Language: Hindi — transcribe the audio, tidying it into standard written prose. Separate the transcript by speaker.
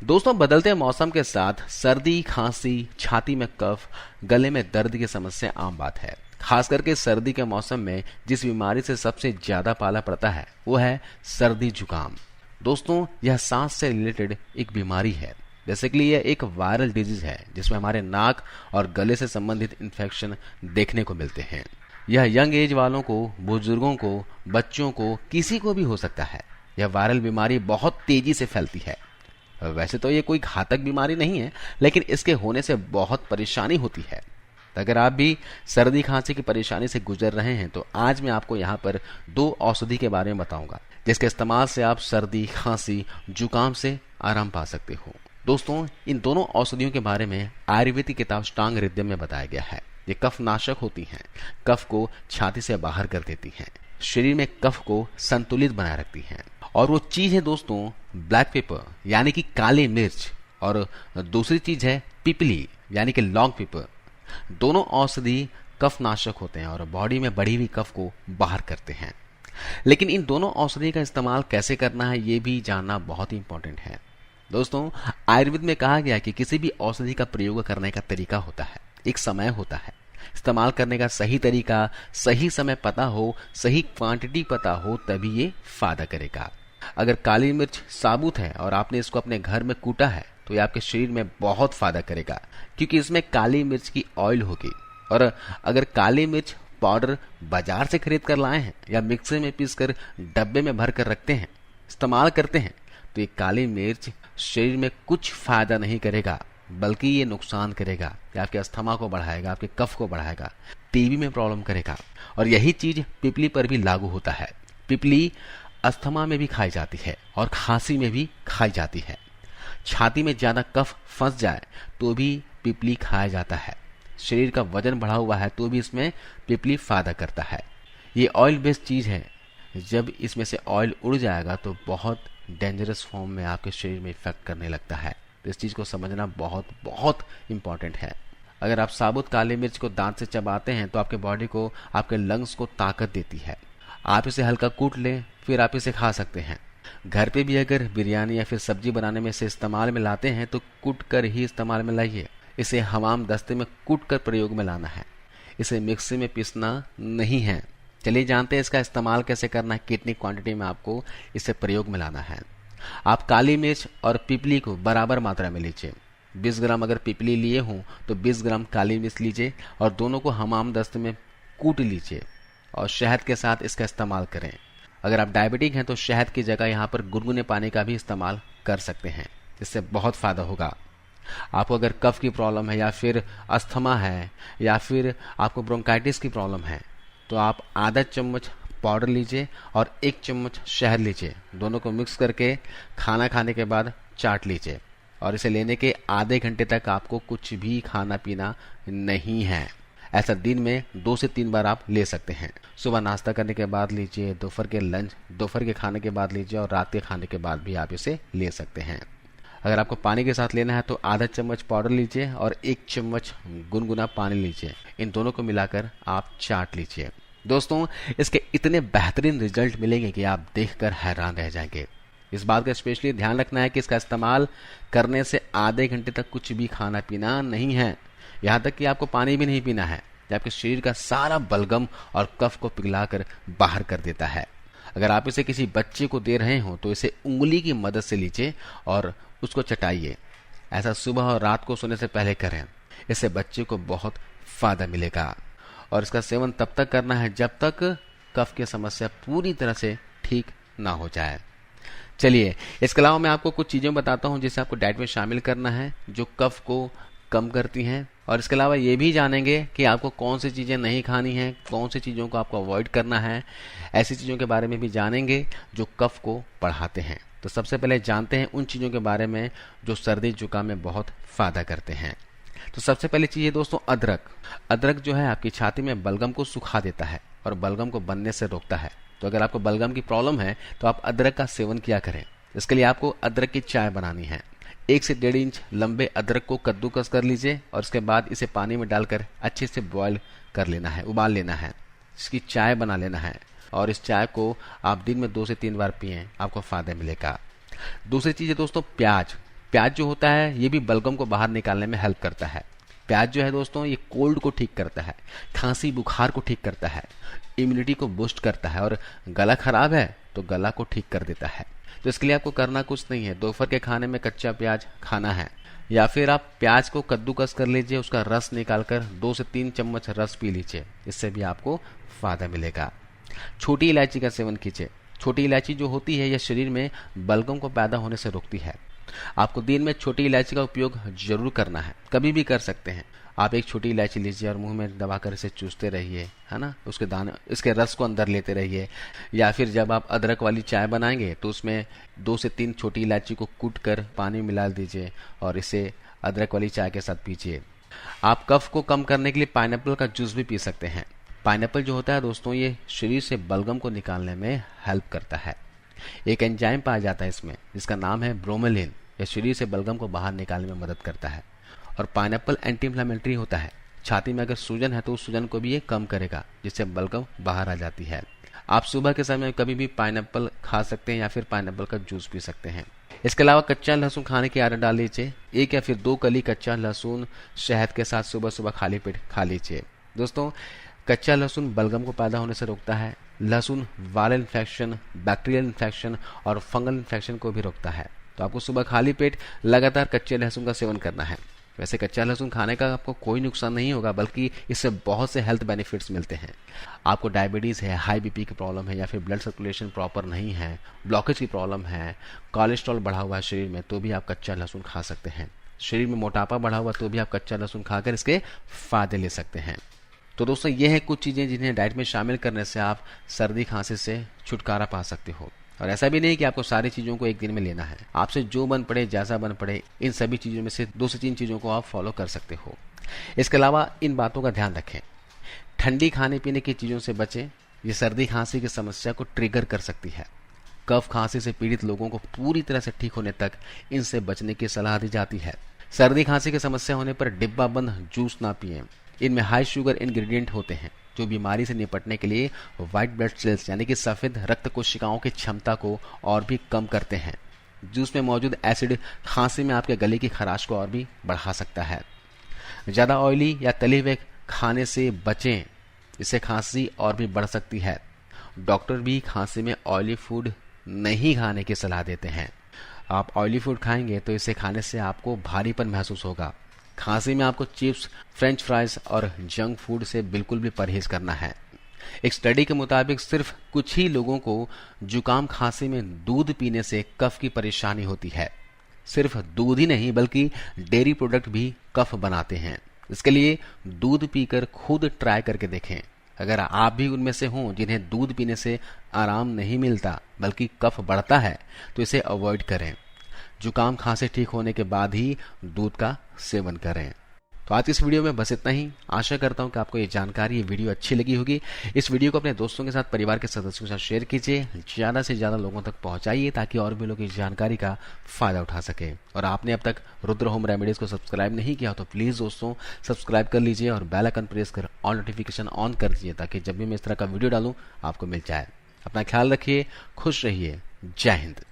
Speaker 1: दोस्तों, बदलते मौसम के साथ सर्दी, खांसी, छाती में कफ, गले में दर्द की समस्या आम बात है। खास करके सर्दी के मौसम में जिस बीमारी से सबसे ज्यादा पाला पड़ता है वो है सर्दी जुकाम। दोस्तों, यह सांस से रिलेटेड एक बीमारी है। बेसिकली यह एक वायरल डिजीज है जिसमें हमारे नाक और गले से संबंधित इन्फेक्शन देखने को मिलते हैं। यह यंग एज वालों को, बुजुर्गों को, बच्चों को, किसी को भी हो सकता है। यह वायरल बीमारी बहुत तेजी से फैलती है। वैसे तो ये कोई घातक बीमारी नहीं है, लेकिन इसके होने से बहुत परेशानी होती है। तो अगर आप भी सर्दी खांसी की परेशानी से गुजर रहे हैं तो आज मैं आपको यहाँ पर 2 औषधि के बारे में बताऊंगा जिसके इस्तेमाल से आप सर्दी, खांसी, जुकाम से आराम पा सकते हो। दोस्तों, इन दोनों औषधियों के बारे में आयुर्वेदिक किताब अष्टांग हृदय में बताया गया है। ये कफ नाशक होती हैं, कफ को छाती से बाहर कर देती हैं, शरीर में कफ को संतुलित बनाए रखती हैं। और वो चीज है दोस्तों ब्लैक पेपर यानी कि काली मिर्च, और दूसरी चीज है पिपली यानी कि लॉन्ग पेपर। दोनों औषधि कफ नाशक होते हैं और बॉडी में बढ़ी हुई कफ को बाहर करते हैं। लेकिन इन दोनों औषधि का इस्तेमाल कैसे करना है ये भी जानना बहुत ही इंपॉर्टेंट है। दोस्तों, आयुर्वेद में कहा गया है कि किसी भी औषधि का प्रयोग करने का तरीका होता है, एक समय होता है। इस्तेमाल करने का सही तरीका, सही समय पता हो, सही क्वांटिटी पता हो, तभी ये फायदा करेगा। अगर काली मिर्च साबुत है और आपने इसको अपने घर में कूटा है तो ये आपके शरीर में बहुत फायदा करेगा, क्योंकि इसमें काली मिर्च की ऑयल होगी। और अगर काली मिर्च पाउडर बाजार से खरीद कर लाए हैं या मिक्सर में पीसकर डब्बे में भर कर रखते हैं, इस्तेमाल करते हैं, तो ये काली मिर्च शरीर में कुछ फायदा नहीं करेगा, बल्कि ये नुकसान करेगा। ये आपके अस्थमा को बढ़ाएगा, आपके कफ को बढ़ाएगा, टीबी में प्रॉब्लम करेगा। और यही चीज पिपली पर भी लागू होता है। पिपली अस्थमा में भी खाई जाती है और खांसी में भी खाई जाती है। छाती में ज्यादा कफ फंस जाए तो भी पिपली खाया जाता है। शरीर का वजन बढ़ा हुआ है तो भी इसमें पिपली फायदा करता है। ये ऑयल बेस्ड चीज है, जब इसमें से ऑयल उड़ जाएगा तो बहुत डेंजरस फॉर्म में आपके शरीर में इफेक्ट करने लगता है। तो इस चीज को समझना बहुत बहुत इंपॉर्टेंट है। अगर आप साबुत काली मिर्च को दांत से चबाते हैं तो आपके बॉडी को, आपके लंग्स को ताकत देती है। आप इसे हल्का कूट लें, फिर आप इसे खा सकते हैं। घर पे भी अगर बिरयानी या फिर सब्जी बनाने में इसे इस्तेमाल में लाते हैं तो कूट कर ही इस्तेमाल में लाइए। इसे हमाम दस्ते में कूट कर प्रयोग में लाना है, इसे मिक्सी में पीसना नहीं है। चलिए जानते हैं इसका इस्तेमाल कैसे करना है, कितनी क्वांटिटी में आपको इसे प्रयोग में लाना है। आप काली मिर्च और पिपली को बराबर मात्रा में लीजिए। 20 ग्राम अगर पिपली लिए हों तो 20 ग्राम काली मिर्च लीजिए और दोनों को हमाम दस्ते में कूट लीजिए और शहद के साथ इसका इस्तेमाल करें। अगर आप डायबिटिक हैं तो शहद की जगह यहाँ पर गुनगुने पानी का भी इस्तेमाल कर सकते हैं, इससे बहुत फायदा होगा। आपको अगर कफ की प्रॉब्लम है या फिर अस्थमा है या फिर आपको ब्रोंकाइटिस की प्रॉब्लम है तो आप आधा चम्मच पाउडर लीजिए और 1 चम्मच शहद लीजिए। दोनों को मिक्स करके खाना खाने के बाद चाट लीजिए और इसे लेने के आधे घंटे तक आपको कुछ भी खाना पीना नहीं है। ऐसा दिन में 2 से 3 बार आप ले सकते हैं। सुबह नाश्ता करने के बाद लीजिए, दोपहर के खाने के बाद लीजिए और रात के खाने के बाद भी आप इसे ले सकते हैं। अगर आपको पानी के साथ लेना है तो आधा चम्मच पाउडर लीजिए और 1 चम्मच गुनगुना पानी लीजिए। इन दोनों को मिलाकर आप चाट लीजिए। दोस्तों, इसके इतने बेहतरीन रिजल्ट मिलेंगे कि आप देखकर हैरान रह जाएंगे। इस बात का स्पेशली ध्यान रखना है कि इसका इस्तेमाल करने से आधे घंटे तक कुछ भी खाना पीना नहीं है। यहाँ तक कि आपको पानी भी नहीं पीना है। ये आपके शरीर का सारा बलगम और कफ को पिघलाकर बाहर कर देता है। अगर आप इसे किसी बच्चे को दे रहे हो तो इसे उंगली की मदद से लीजिए और उसको चटाइए। ऐसा सुबह और रात को सोने से पहले करें, इससे बच्चे को बहुत फायदा मिलेगा। और इसका सेवन तब तक करना है जब तक कफ की समस्या पूरी तरह से ठीक ना हो जाए। चलिए, इसके अलावा मैं आपको कुछ चीजें बताता हूं जिसे आपको डाइट में शामिल करना है जो कफ को कम करती हैं। और इसके अलावा ये भी जानेंगे कि आपको कौन सी चीजें नहीं खानी हैं, कौन सी चीजों को आपको अवॉइड करना है। ऐसी चीजों के बारे में भी जानेंगे जो कफ को बढ़ाते हैं। तो सबसे पहले जानते हैं उन चीजों के बारे में जो सर्दी जुकाम में बहुत फायदा करते हैं। तो सबसे पहली चीज है दोस्तों अदरक। अदरक जो है आपकी छाती में बलगम को सुखा देता है और बलगम को बनने से रोकता है। तो अगर आपको बलगम की प्रॉब्लम है तो आप अदरक का सेवन किया करें। इसके लिए आपको अदरक की चाय बनानी है। 1 से 1.5 इंच लंबे अदरक को कद्दूकस कर लीजिए और उसके बाद इसे पानी में डालकर अच्छे से बॉईल कर लेना है, उबाल लेना है। इसकी चाय बना लेना है और इस चाय को आप दिन में 2 से 3 बार पिएं, आपको फायदा मिलेगा। दूसरी चीज है दोस्तों प्याज। प्याज जो होता है ये भी बलगम को बाहर निकालने में हेल्प करता है। प्याज जो है दोस्तों ये कोल्ड को ठीक करता है, खांसी बुखार को ठीक करता है, इम्यूनिटी को बूस्ट करता है, और गला खराब है तो गला को ठीक कर देता है। तो इसके लिए आपको करना कुछ नहीं है, दोपहर के खाने में कच्चा प्याज खाना है, या फिर आप प्याज को कद्दूकस कर लीजिए, उसका रस निकालकर 2 से 3 चम्मच रस पी लीजिए, इससे भी आपको फायदा मिलेगा। छोटी इलायची का सेवन कीजिए। छोटी इलायची जो होती है यह शरीर में बलगम को पैदा होने से रोकती है। आपको दिन में छोटी इलायची का उपयोग जरूर करना है, कभी भी कर सकते हैं। आप एक छोटी इलायची लीजिए और मुंह में दबाकर इसे चूसते रहिए, है ना, उसके दाने, इसके रस को अंदर लेते रहिए। या फिर जब आप अदरक वाली चाय बनाएंगे तो उसमें 2 से 3 छोटी इलायची को कूट कर पानी मिला दीजिए और इसे अदरक वाली चाय के साथ पीजिए। आप कफ को कम करने के लिए पाइनएप्पल का जूस भी पी सकते हैं। पाइनएप्पल जो होता है दोस्तों ये शरीर से बलगम को निकालने में हेल्प करता है। एक एंजाइम पाया जाता है इसमें जिसका नाम है ब्रोमेलिन। यह शरीर से बलगम को बाहर निकालने में मदद करता है। और पाइनएप्पल एंटी इन्फ्लेमेटरी होता है। छाती में अगर सूजन है तो उस सूजन को भी ये कम करेगा, जिससे बलगम बाहर आ जाती है। आप सुबह के समय कभी भी पाइनएप्पल खा सकते हैं या फिर पाइनएप्पल का जूस पी सकते हैं। इसके अलावा कच्चा लहसुन खाने की आदत डाल लीजिए। 1 या फिर 2 कली कच्चा लहसुन शहद के साथ सुबह सुबह खाली पेट खा लीजिए। दोस्तों कच्चा लहसुन बलगम को पैदा होने से रोकता है। लहसुन वायरल इन्फेक्शन, बैक्टीरियल इन्फेक्शन और फंगल इन्फेक्शन को भी रोकता है। तो आपको सुबह खाली पेट लगातार कच्चे लहसुन का सेवन करना है। वैसे कच्चा लहसुन खाने का आपको कोई नुकसान नहीं होगा, बल्कि इससे बहुत से हेल्थ बेनिफिट्स मिलते हैं। आपको डायबिटीज़ है, हाई बीपी की प्रॉब्लम है, या फिर ब्लड सर्कुलेशन प्रॉपर नहीं है, ब्लॉकेज की प्रॉब्लम है, कोलेस्ट्रॉल बढ़ा हुआ है शरीर में, तो भी आप कच्चा लहसुन खा सकते हैं। शरीर में मोटापा बढ़ा हुआ तो भी आप कच्चा लहसुन खाकर इसके फायदे ले सकते हैं। तो दोस्तों ये है कुछ चीज़ें जिन्हें डाइट में शामिल करने से आप सर्दी खांसी से छुटकारा पा सकते हो। और ऐसा भी नहीं कि आपको सारी चीज़ों को एक दिन में लेना है। आपसे जो बन पड़े, जैसा बन पड़े, इन सभी चीज़ों में से 2 से 3 चीज़ों को आप फॉलो कर सकते हो। इसके अलावा इन बातों का ध्यान रखें। ठंडी खाने पीने की चीज़ों से बचें। ये सर्दी खांसी की समस्या को ट्रिगर कर सकती है। कफ खांसी से पीड़ित लोगों को पूरी तरह से ठीक होने तक इनसे बचने की सलाह दी जाती है। सर्दी खांसी की समस्या होने पर डिब्बा बंद जूस ना पिएं। इनमें हाई शुगर इंग्रेडिएंट होते हैं जो बीमारी से निपटने के लिए व्हाइट ब्लड सेल्स यानी कि सफेद रक्त कोशिकाओं की क्षमता को और भी कम करते हैं। जूस में मौजूद एसिड खांसी में आपके गले की खराश को और भी बढ़ा सकता है। ज़्यादा ऑयली या तले हुए खाने से बचें, इससे खांसी और भी बढ़ सकती है। डॉक्टर भी खांसी में ऑयली फूड नहीं खाने की सलाह देते हैं। आप ऑयली फूड खाएंगे तो इसे खाने से आपको भारीपन महसूस होगा। खांसी में आपको चिप्स, फ्रेंच फ्राइज और जंक फूड से बिल्कुल भी परहेज करना है। एक स्टडी के मुताबिक सिर्फ कुछ ही लोगों को जुकाम खांसी में दूध पीने से कफ की परेशानी होती है। सिर्फ दूध ही नहीं बल्कि डेयरी प्रोडक्ट भी कफ बनाते हैं। इसके लिए दूध पीकर खुद ट्राई करके देखें। अगर आप भी उनमें से हों जिन्हें दूध पीने से आराम नहीं मिलता बल्कि कफ बढ़ता है तो इसे अवॉइड करें। जुकाम खांसी ठीक होने के बाद ही दूध का सेवन करें। तो आज इस वीडियो में बस इतना ही। आशा करता हूं कि आपको ये जानकारी, ये वीडियो अच्छी लगी होगी। इस वीडियो को अपने दोस्तों के साथ, परिवार के सदस्यों के साथ शेयर कीजिए। ज़्यादा से ज़्यादा लोगों तक पहुंचाइए ताकि और भी लोग इस जानकारी का फ़ायदा उठा सके। और आपने अब तक रुद्र होम रेमेडीज़ को सब्सक्राइब नहीं किया तो प्लीज़ दोस्तों सब्सक्राइब कर लीजिए और बेल आइकन प्रेस कर ऑल नोटिफिकेशन ऑन कर दीजिए ताकि जब भी मैं इस तरह का वीडियो डालूँ आपको मिल जाए। अपना ख्याल रखिए, खुश रहिए। जय हिंद।